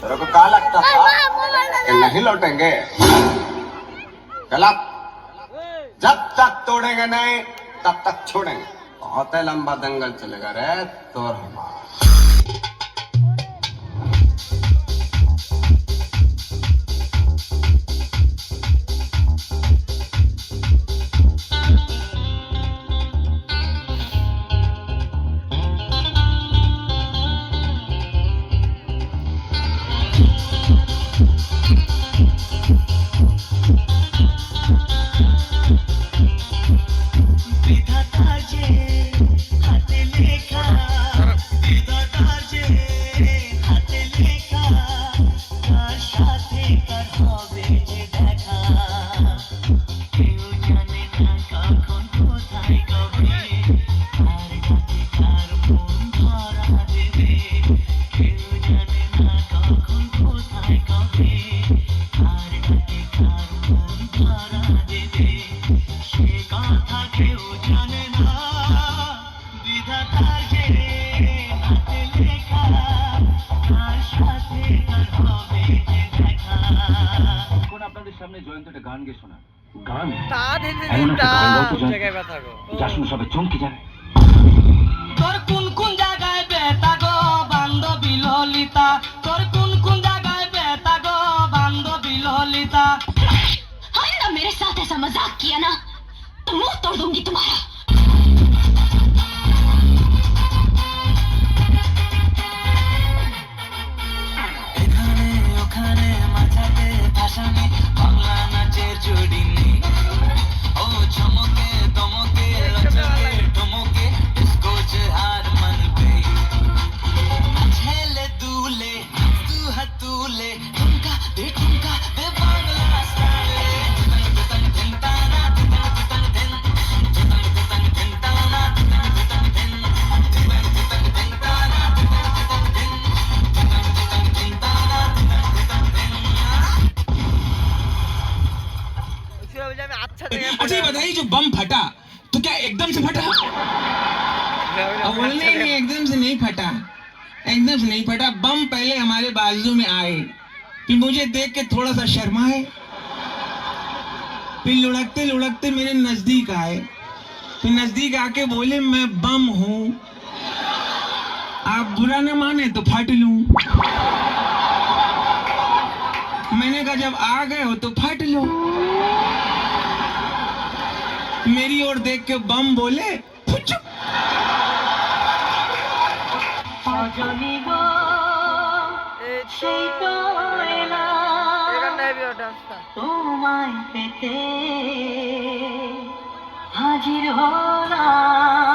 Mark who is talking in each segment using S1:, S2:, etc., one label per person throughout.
S1: तेरे को कहा लगता था कि नहीं लौटेंगे? चला, जब तक तोड़ेंगे नहीं तब तक छोड़ेंगे। बहुत ही लंबा दंगल चलेगा रे तोर हमारा।
S2: সামনে জয়ন্ত একটা গান গে শোনা। গান
S3: তা দিদি
S2: এমন একটা গান গাও তো জয়ন্ত,
S3: জায়গায় ব্যথা গো
S2: যার শুনে সবাই চমকে যাবে।
S4: তোর কোন কোন জায়গায় ব্যথা গো বান্ধবী ললিতা, তোর কোন কোন জায়গায় ব্যথা গো বান্ধবী ललिता।
S5: अरे ना मेरे साथ ऐसा मजाक किया ना तो मुंह तोड़ दूंगी तुम्हारा।
S4: এখানে ওখানে মাথাতে ভাসানে বাংলা নাচের জুড়ি নেই। ও চমকে দমকে লচকে ঠমকে ডিস্কো হার मन पे ছেলে দুলে তু হাতুলে ঠুমকা দে বাংলা স্টাইলে তন তন তানা তন তন তন তন তন তানা তন তন তন তন তানা
S6: अच्छा ये बताइए जो बम फटा तो क्या एकदम से फटा? बोलने नहीं, एकदम से नहीं फटा, एकदम से नहीं फटा। बम पहले हमारे बाजू में आए, फिर मुझे देख के थोड़ा सा शर्माए, फिर लुढ़कते लुढ़कते मेरे नजदीक आए, फिर नजदीक आके बोले मैं बम हूँ, आप बुरा न माने तो फट लूं। मैंने कहा जब आ गए हो तो फट लो। मेरी ओर देख के बम बोले फुचुक।
S4: সজনী গো সেই তো এলা তোমায় পেতে হাজির হলাম।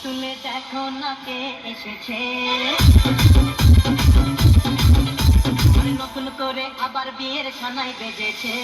S4: তুলে দেখো না কে এসেছে নতুন করে আবার বিয়ের সানাই বেজেছে।